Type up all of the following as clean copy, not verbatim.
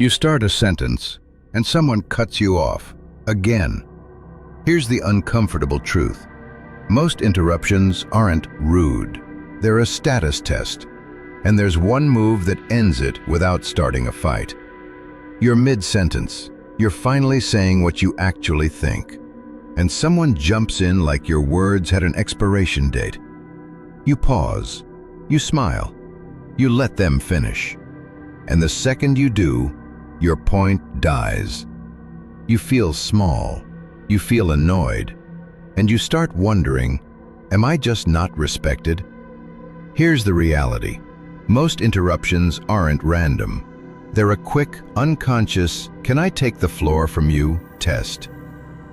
You start a sentence, and someone cuts you off, again. Here's the uncomfortable truth. Most interruptions aren't rude. They're a status test, and there's one move that ends it without starting a fight. You're mid-sentence. You're finally saying what you actually think, and someone jumps in like your words had an expiration date. You pause. You smile. You let them finish. And the second you do, your point dies. You feel small. You feel annoyed. And you start wondering, am I just not respected? Here's the reality. Most interruptions aren't random. They're a quick, unconscious, "Can I take the floor from you?" test.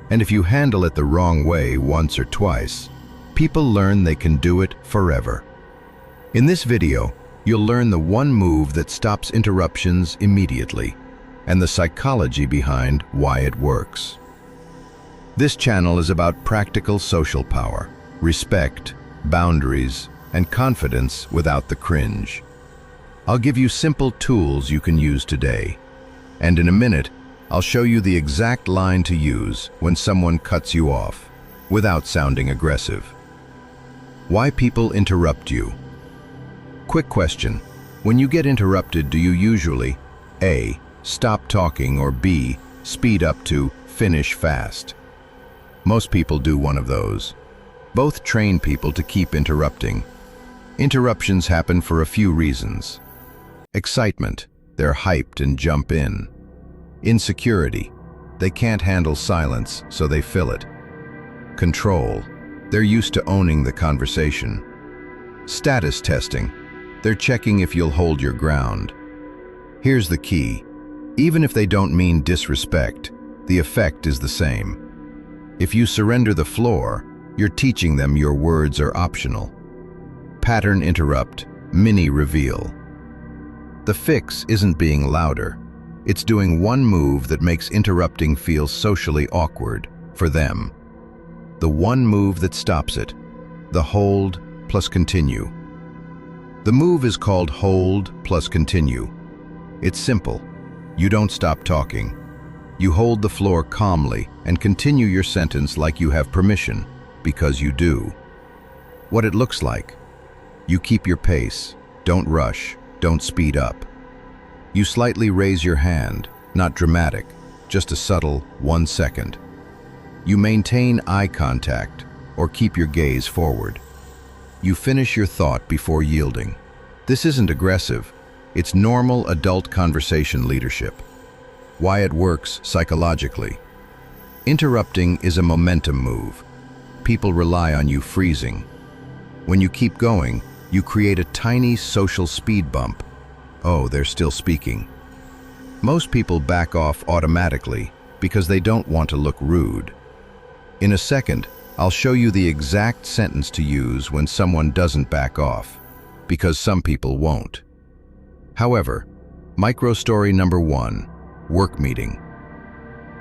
And if you handle it the wrong way once or twice, people learn they can do it forever. In this video, you'll learn the one move that stops interruptions immediately, and the psychology behind why it works. This channel is about practical social power, respect, boundaries, and confidence without the cringe. I'll give you simple tools you can use today, and in a minute, I'll show you the exact line to use when someone cuts you off, without sounding aggressive. Why people interrupt you. Quick question. When you get interrupted, do you usually A. stop talking, or B. speed up to finish fast? Most people do one of those. Both train people to keep interrupting. Interruptions happen for a few reasons. Excitement. They're hyped and jump in. Insecurity. They can't handle silence, so they fill it. Control. They're used to owning the conversation. Status testing. They're checking if you'll hold your ground. Here's the key. Even if they don't mean disrespect, the effect is the same. If you surrender the floor, you're teaching them your words are optional. Pattern interrupt, mini reveal. The fix isn't being louder. It's doing one move that makes interrupting feel socially awkward for them. The one move that stops it. The hold plus continue. The move is called hold plus continue. It's simple. You don't stop talking. You hold the floor calmly and continue your sentence like you have permission, because you do. What it looks like. You keep your pace. Don't rush. Don't speed up. You slightly raise your hand, not dramatic, just a subtle 1 second. You maintain eye contact or keep your gaze forward. You finish your thought before yielding. This isn't aggressive. It's normal adult conversation leadership. Why it works psychologically. Interrupting is a momentum move. People rely on you freezing. When you keep going, you create a tiny social speed bump. Oh, they're still speaking. Most people back off automatically because they don't want to look rude. In a second, I'll show you the exact sentence to use when someone doesn't back off, because some people won't. However, micro-story number 1, work meeting.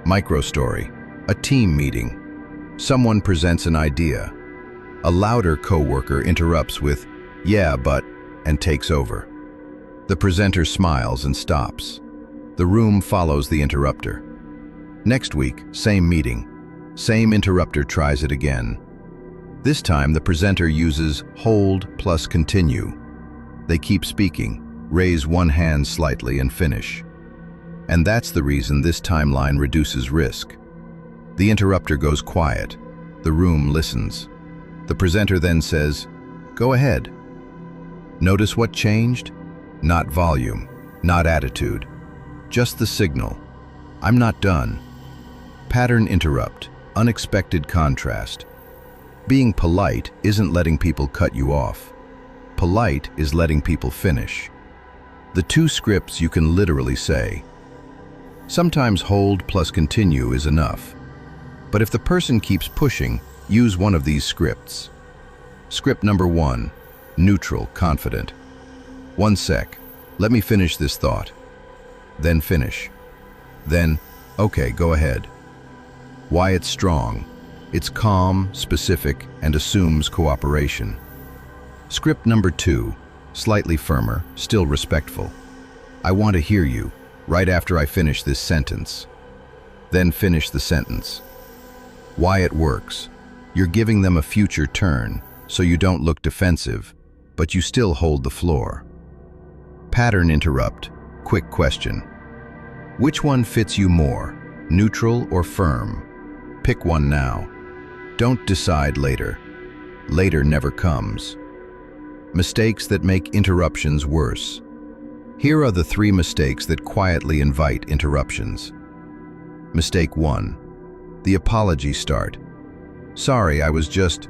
Micro-story, a team meeting. Someone presents an idea. A louder coworker interrupts with, "Yeah, but," and takes over. The presenter smiles and stops. The room follows the interrupter. Next week, same meeting. Same interrupter tries it again. This time, the presenter uses hold plus continue. They keep speaking, raise one hand slightly and finish. And that's the reason this timeline reduces risk. The interrupter goes quiet. The room listens. The presenter then says, "Go ahead." Notice what changed? Not volume, not attitude, just the signal. I'm not done. Pattern interrupt, unexpected contrast. Being polite isn't letting people cut you off. Polite is letting people finish. The two scripts you can literally say. Sometimes hold plus continue is enough. But if the person keeps pushing, use one of these scripts. Script number 1, neutral, confident. 1 sec, let me finish this thought. Then finish. Then, okay, go ahead. Why it's strong. It's calm, specific, and assumes cooperation. Script number 2, slightly firmer, still respectful. I want to hear you. right after I finish this sentence. Then finish the sentence. Why it works. You're giving them a future turn, so you don't look defensive, but you still hold the floor. Pattern interrupt. Quick question. Which one fits you more, neutral or firm? Pick one now. Don't decide later. Later never comes. Mistakes that make interruptions worse. Here are the 3 mistakes that quietly invite interruptions. Mistake 1. The apology start. Sorry, I was just...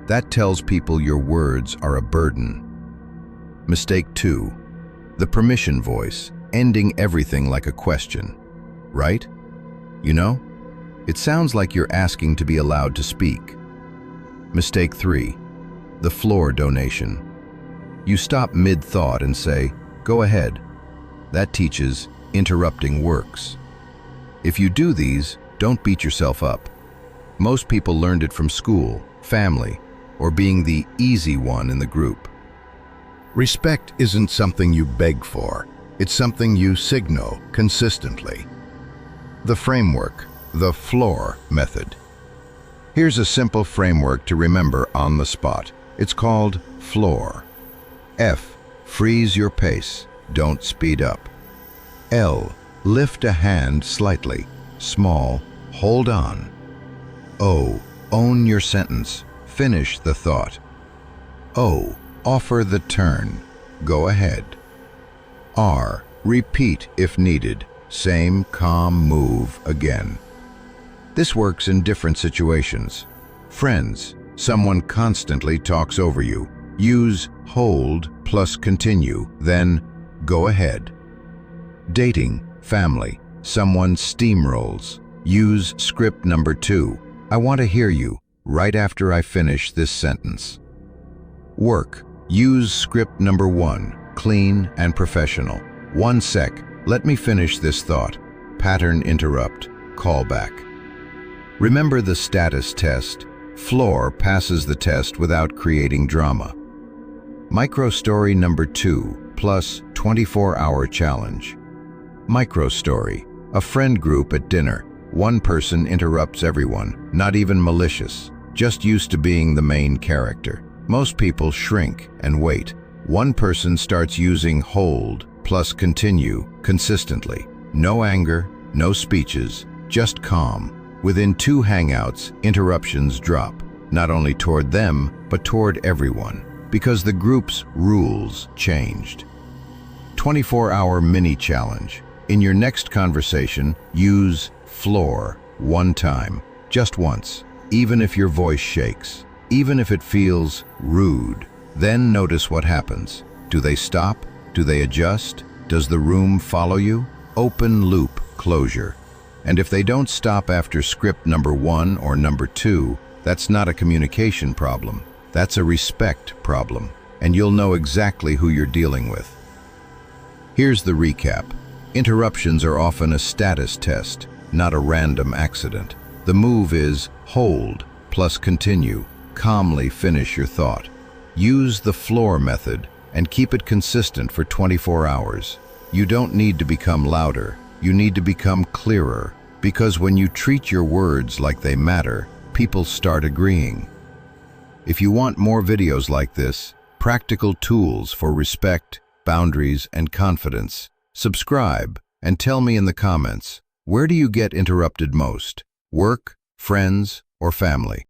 That tells people your words are a burden. Mistake 2. The permission voice, ending everything like a question. Right? You know? It sounds like you're asking to be allowed to speak. Mistake 3. The floor donation. You stop mid-thought and say, "Go ahead." That teaches interrupting works. If you do these, don't beat yourself up. Most people learned it from school, family, or being the easy one in the group. Respect isn't something you beg for. It's something you signal consistently. The framework, the floor method. Here's a simple framework to remember on the spot. It's called floor. F. Freeze your pace. Don't speed up. L. Lift a hand slightly. Small. Hold on. O. Own your sentence. Finish the thought. O. Offer the turn. Go ahead. R. Repeat if needed. Same calm move again. This works in different situations. Friends, someone constantly talks over you. Use hold plus continue, then go ahead. Dating, family, someone steamrolls. Use script number 2. I want to hear you right after I finish this sentence. Work, use script number 1, clean and professional. 1 sec, let me finish this thought. Pattern interrupt, callback. Remember the status test. Floor passes the test without creating drama. Micro-story number 2 plus 24-hour challenge. Micro-story, a friend group at dinner. One person interrupts everyone, not even malicious, just used to being the main character. Most people shrink and wait. One person starts using hold plus continue consistently. No anger, no speeches, just calm. Within 2 hangouts, interruptions drop, not only toward them, but toward everyone, because the group's rules changed. 24-hour mini challenge. In your next conversation, use floor 1 time, just once, even if your voice shakes, even if it feels rude. Then notice what happens. Do they stop? Do they adjust? Does the room follow you? Open loop closure. And if they don't stop after script number 1 or number 2, that's not a communication problem. That's a respect problem, and you'll know exactly who you're dealing with. Here's the recap. Interruptions are often a status test, not a random accident. The move is hold plus continue. Calmly finish your thought. Use the floor method and keep it consistent for 24 hours. You don't need to become louder. You need to become clearer, because when you treat your words like they matter, people start agreeing. If you want more videos like this, practical tools for respect, boundaries, and confidence, subscribe and tell me in the comments, where do you get interrupted most? Work, friends, or family?